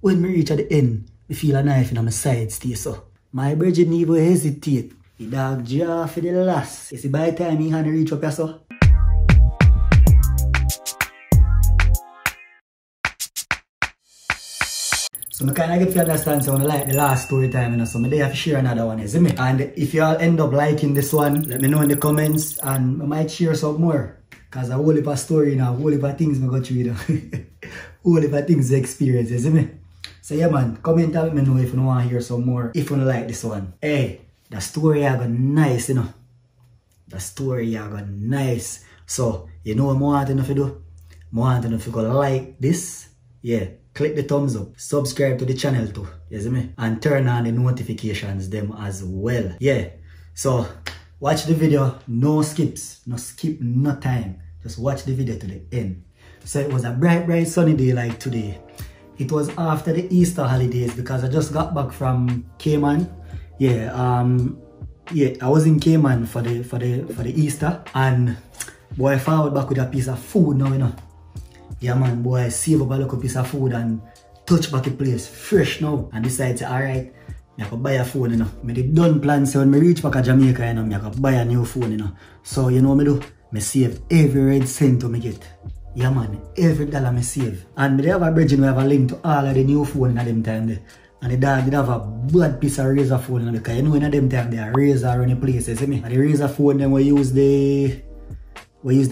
When me reach at the end, me feel a knife in my side stay so. My bridge didn't even hesitate. The dog jaw for the last. You see by the time he hand reach up here so. So I kind of get to understand, so I like the last story time, you know, so I have to share another one, you see me? And if you all end up liking this one, let me know in the comments, and I might share some more. Because a whole heap of story now, a whole heap of things I got through, you know. Whole heap of things I experience, you see me? So yeah man, comment and let me know if you want to hear some more, if you like this one. Hey, the story I got nice, you know. The story I got nice. So, you know what I want to do? I want to know if you go like this, yeah. Click the thumbs up, subscribe to the channel too, you see me? And turn on the notifications them as well. Yeah, so watch the video, no skips, no skip, no time. Just watch the video to the end. So it was a bright sunny day like today. It was after the Easter holidays because I just got back from Cayman. Yeah, I was in Cayman for the Easter, and boy, I followed back with a piece of food now, you know. Yeah man, boy, I save up a little piece of food and touch back the place fresh now. And decide to, alright, I could buy a phone, you know. I did done plan, so when I reach back to Jamaica, you know, I could buy a new phone, you know. So you know what I do? I save every red cent to make it. Yeah man, every dollar I save. And I have a bridge, we have a link to all of the new phone in them time there. And the dog did have a bad piece of razor phone, you know, because you know in them time there are razor around the place, you see me? And the razor phone then we use the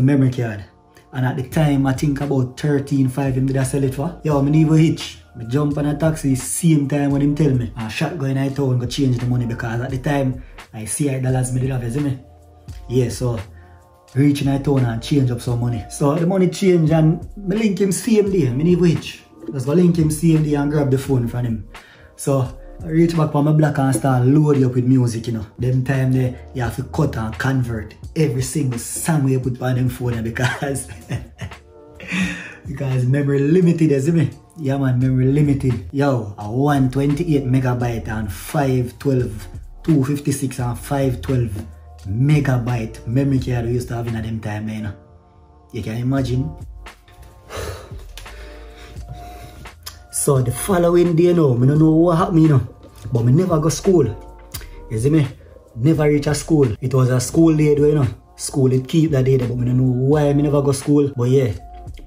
memory card. And at the time, I think about 13.5 him did I sell it for. Yo, I never hitch. I jump on a taxi same time when him tell me. A shot going in town go change the money because at the time, I see $8 me did have, you see me? Yeah, so reaching in town and change up some money. So the money change and I link him same day. I never hitch. Just go link him same day and grab the phone from him. So I reach back on my block and start loading up with music, you know. Them time there, you have to cut and convert every single song you put on them phone because because memory limited, you see me? Yeah man, memory limited. Yo, a 128 megabyte and 512, 256 and 512 megabyte memory card we used to have in them time, you know. You can imagine. So the following day, you know, I don't know what happened, you know. But I never go school. You see me? Never reach a school. It was a school day, you know. School, it keep that day, but I don't know why I never go school. But yeah,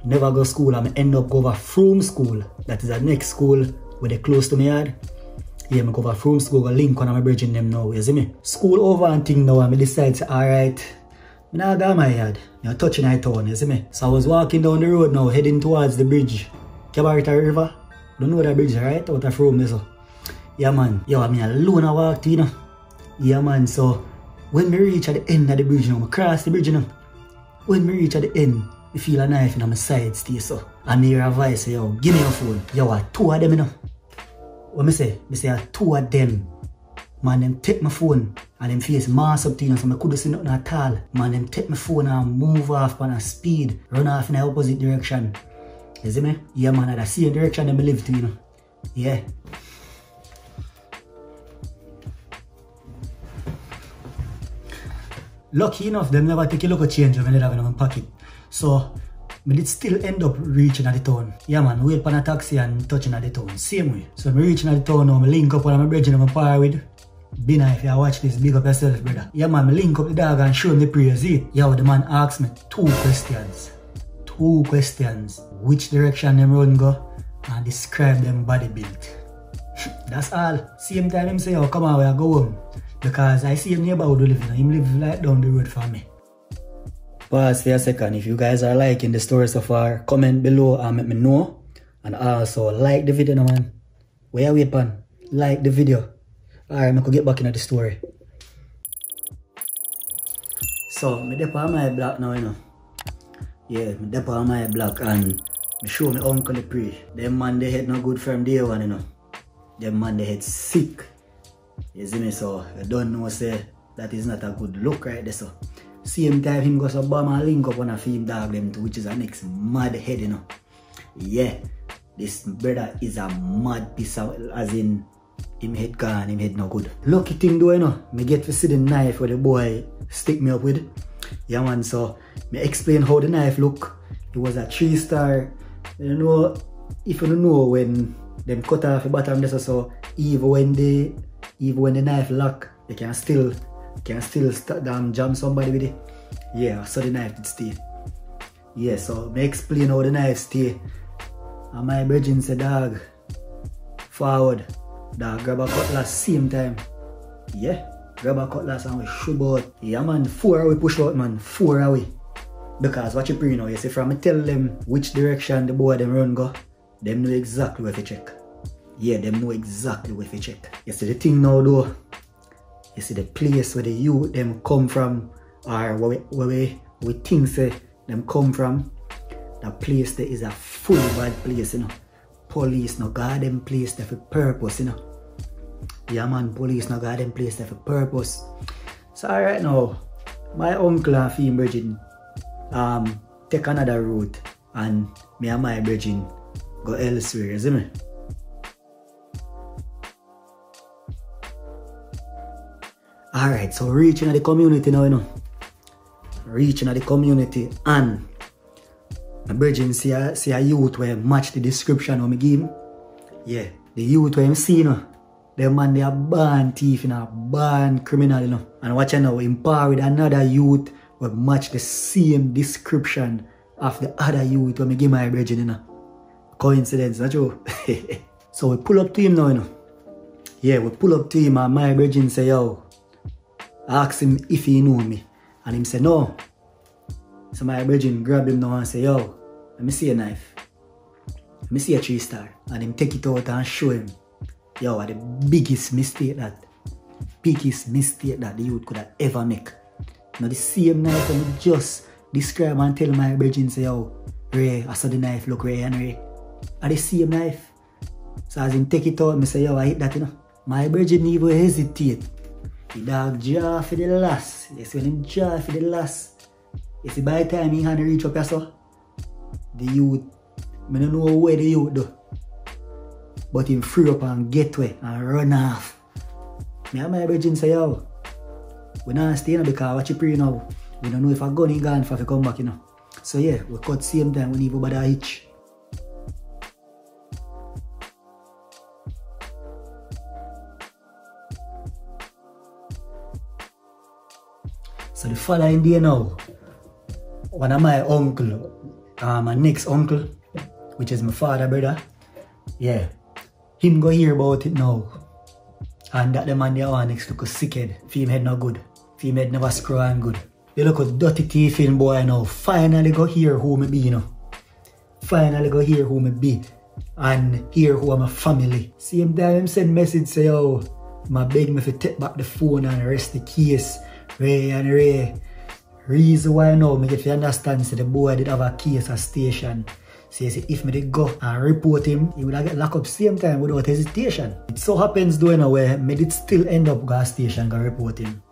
never go school. I end up go over Froome School. That is the next school where they close to me yard. Yeah, I go over Froome School, go link on my bridging them now, you see me? School over and thing now, and I decide, alright, I now go my yard. I'm touching my town, you see me? So I was walking down the road now, heading towards the bridge. Cabarita River. Don't know that bridge, right? Out of Froome, so. Yeah man, yo, I mean alone I walked, you know. Yeah man, so when we reach at the end of the bridge, you know, I cross the bridge, you know. When we reach at the end, I feel a knife in my side stay so. And I hear a voice say, yo, give me your phone. Yo, two of them, you know. What I say? I say two of them. Man, them take my phone and them face mass up to you, so I couldn't see nothing at all. Man, them take my phone and move off on a speed, run off in the opposite direction. You see me? Yeah man, at the same direction them live to, you know. Yeah. Lucky enough, them never take a look at change when they have in my pocket. So, I did still end up reaching at the town. Yeah man, wait for a taxi and touching at the town. Same way. So, I'm reaching at the town now, I link up on my bridge and I'm par with. Bina, if you watch this, big up yourself, brother. Yeah man, I link up the dog and show him the praise. Yeah, the man asked me two questions. Which direction them run go and describe them body build. That's all. Same time him say, oh come on, we go home. Because I see him neighborhood live, him live like down the road from me. Pause for a second. If you guys are liking the story so far, comment below and let me know. And also like the video now, man. Where you wait pan? Like the video. Alright, I could get back into the story. So, I'm up on my block now, you know. Yeah, I'm up on my block and I show my uncle the pray. Them man they head no good from day one, you know. Them man they head sick. You see me, so I don't know say that is not a good look right there, so. Same time him goes to bomb and link up on a film dog them too, which is a next mad head, you know. Yeah, this brother is a mad piece of, as in him head gone, him head no good. Lucky thing though, you know, me get to see the knife where the boy stick me up with. Yeah man, so me explain how the knife look. It was a 3-star. You know, if you don't know when them cut off the bottom there, so even when the knife lock, they can still jam somebody with it. Yeah, so the knife did stay. Yeah, so I explain how the knife stay. And my brethren said, dog, forward, dog, grab a cutlass same time. Yeah, grab a cutlass and we shoot out. Yeah man, 4 away push out man, 4 away. Because what you pre now, you see from me tell them which direction the boy them run go, them know exactly where to check. Yeah, them know exactly where to check. You see the thing now though, you see the place where the youth them come from, or where we think say them come from, that place there is a full bad place, you know. Police no guard them place there for purpose, you know. Yeah man, police no guard them place there for purpose. So alright now, my uncle and Fee Bridging take another route, and me and my brethren go elsewhere, you see me? Alright, so reaching the community now, you know. Reaching the community, and my brethren see a youth where match the description of me give him. Yeah, the youth where him see, you know. The man, they are born thief, you know, born criminal, you know. And watch now, him par with another youth will match the same description of the other youth when I give my brethren, you know. Coincidence, not true? So we pull up to him now, you know. Yeah, we pull up to him and my brethren say, yo, I ask him if he know me. And him say, no. So my brethren grab him now and say, yo, let me see a knife. Let me see a 3-star. And him take it out and show him. Yo, the biggest mistake that the youth could have ever make. Now the same knife when I just describe and tell my brethren say, yo, Ray, I saw the knife, look Ray and Ray. And the same knife. So as him take it out, I say, yo, I hit that, you know. My brethren even hesitate. The dog jaw for the last. You see when him jaw for the last. You see by the time he hand reach up here, so the youth, I don't know where the youth do. But him free up and get away and run off. Me and my brethren say, yo, we not stay, you know, because what you pray now, we don't know if a gun is gone for to come back, you know. So yeah, we cut same time when even bother hitch. So the following day now, one of my uncle, my next uncle, which is my father brother, yeah, him go hear about it now. And that the man there on next look a sick head. Fame head not good. Fame head never screw and good. They look a dirty teeth in boy now. Finally go hear who me be, you know. Finally go hear who me be. And hear who am my family. Same time him send message say, yo, my beg me to take back the phone and rest the case. Ray and Ray. Reason why now me get to understand say the boy did have a case at station. So you see, if me did go and report him, he would have get locked up same time without hesitation. It so happens though in a way, me did still end up go to station and report him.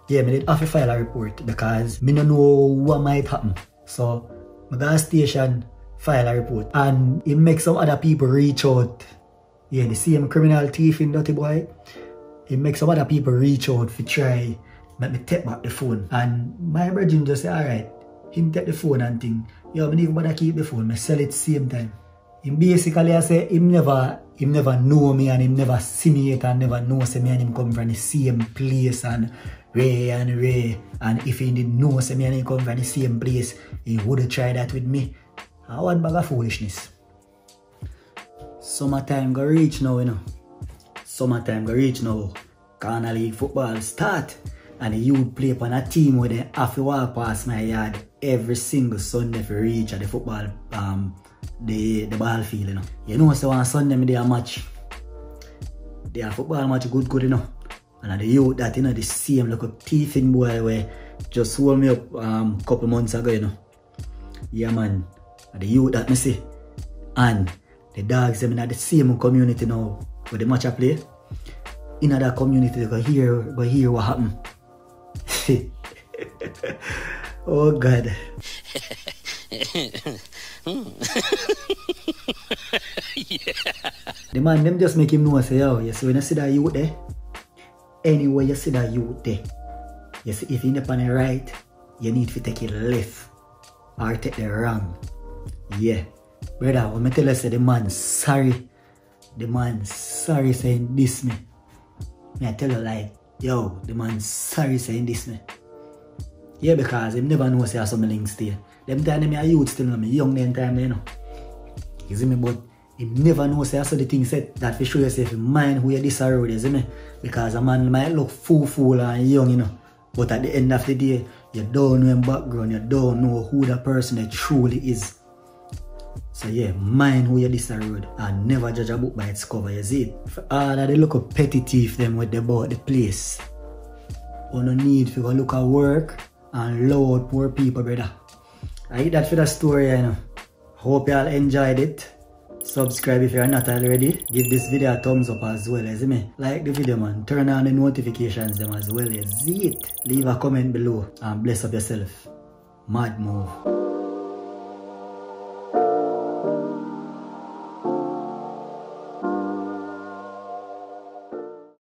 Yeah, me did have to file a report because me don't know what might happen. So, I go to station, file a report. And it makes some other people reach out. Yeah, the same criminal thief in Dirty Boy. It makes some other people reach out to try make me take back the phone. And my brethren just say, alright, him take the phone and think, yo, I never bother keep the phone, I sell it same time. Him basically I say him never know me and him never see me yet and never know say me and him come from the same place and Ray. And if he didn't know say me and him come from the same place, he would have tried that with me. And one bag of foolishness. Summertime go reach now, you know. Summertime go reach now. Corner League football start. And the youth play upon a team where they have to walk past my yard every single Sunday for reach at the football, the ball field, you know. You know, so on Sunday, they a match. They a football match good, you know. And the youth that, you know, the same look up thieving boy where just hold me up couple months ago, you know. Yeah, man. And the youth that me see. And the dogs, them in the same community now where the match I play. In that community, go hear what happened. Oh God. Yeah. The man them just make him know say, yo, you see when you see that youth there, anywhere you see that youth there, you see if you're on the right, you need to take it left or take the wrong. Yeah. Brother, when I tell you say the man sorry, the man sorry saying this me. I tell you like, yo, the man sorry saying this me. Yeah, because him never know say I have some links there. Them time me a youth still, me young then time you know. You see me, but him never know say I saw the thing said that for show yourself in mind who you this road, you see me? Because a man might look fool and young, you know. But at the end of the day, you don't know him background, you don't know who the person truly is. So yeah, mind who you this road and never judge a book by its cover, you see it? For all of the look petty thief them with the bought the place. You no need to go look at work and load poor people, brother. I eat that for the story, you know. Hope y'all enjoyed it. Subscribe if you're not already. Give this video a thumbs up as well, you see me? Like the video, man. Turn on the notifications them as well, you see it? Leave a comment below and bless up yourself. Mad move.